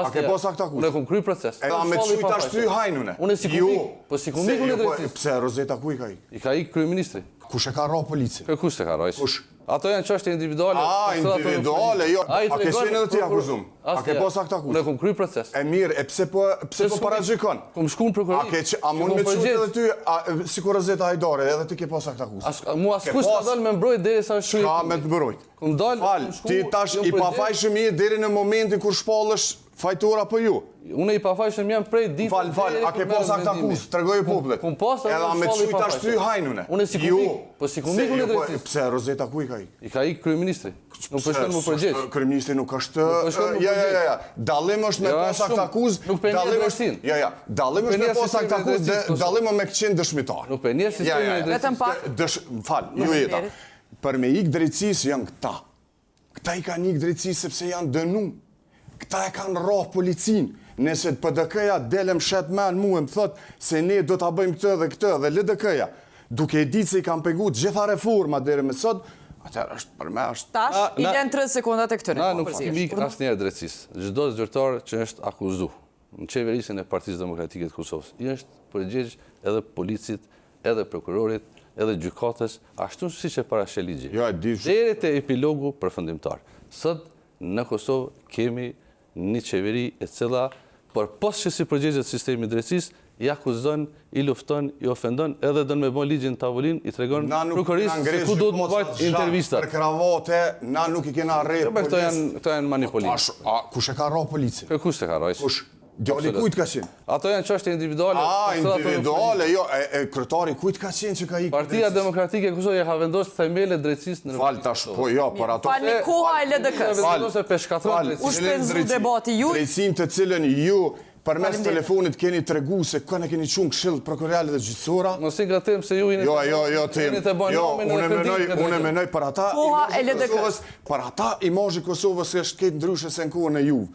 A ke pas akt akuz? Unë e kom kry proces. E me çuj tash ty hajnune. Unë si komik. Po si komik unë drejtësisht. Pse Rozeta ku i ka ik? I ka ik kryeministri. Kush e ka rrah policin? Kush e ka rrah? Kush? Ato janë çështje individuale. Individuale, jo. A ke qenë edhe ti akuzum? A ke pas akt akuz? Unë e kom kry proces. E mirë, e pse po paragjikon? Kom shku në prokurori. A mund me çuj edhe ty si kur Rozeta Hajdare, edhe ti ke pas akt akuz? Mua askush ka dalë me mbrojt derisa është Ka me të mbrojt. Kom dalë. Fal, ti tash i pafajshëm je deri në momentin kur shpallësh fajtor apo ju? Unë i pafajshëm jam prej ditë. Fal, a ke pas akt akuz? Tregoj popullit. Kom pas. Edhe me çuj tash ty hajnune. Unë si komik. Po si komik unë drejtësisht. Pse Rozeta ku i ka ik? I ka ik kryeministri. Nuk po shkon më përgjigj. Kryeministri nuk është. Ja. Dallim është me pas akt akuz. Dallim është. Ja. Dallim është me pas akt akuz, dallim me qenë dëshmitar. Nuk pe një sistemi drejtësisë. Vetëm pak. Fal, ju jeta. Për me ik drejtësisë janë këta. Këta i kanë ik drejtësisë sepse janë dënu. Këta e kanë rrah policin. Nëse PDK-ja delem shet men mu e më thot se ne do t'a bëjmë këtë dhe LDK-ja, duke e ditë se i kam pegu gjitha reforma deri me sot, atëherë është për me është... Tash, i lënë 30 sekundat e këtëre. Na nuk kemi ik asnjëherë drejtësisë. Çdo zyrtar që është akuzu në qeverisjen e Partisë Demokratike të Kosovës, i është përgjegjës edhe policit, edhe prokurorit, edhe gjykatës, ashtu siç e parashë ligji. Deri te epilogu përfundimtar. Sot në Kosovë kemi një qeveri e cila, por posë që si përgjegjet sistemi drejtësisë, i akuzon, i lufton, i ofendon, edhe dënë me bon ligjin tavolin, i tregon prokurorisë se ku do të më bajt intervistat. Për kravate, na nuk i kena rrejt policë. Këto janë manipulim. Kush e ka rrah policin? Kush e ka rrah? Kush? Djali kujt ka qenë? Ato janë çështje individuale. Individuale, jo, kryetari kujt ka qenë që ka ikë? Partia Demokratike e Kosovës ka vendosur themelet drejtësisë në. Fal tash, po jo, por ato. Falni koha e LDK-s. U shpenzu debati ju. Drejtësinë të cilën ju përmes telefonit keni tregu se kanë keni çunë këshill prokurorale dhe gjyqësora. Mos i gatim se ju jeni. Jo, tim. Jo, unë menoj për ata. Koha e LDK-s. Për ata imazhi i Kosovës është këtë ndryshe se në kohën e Juve.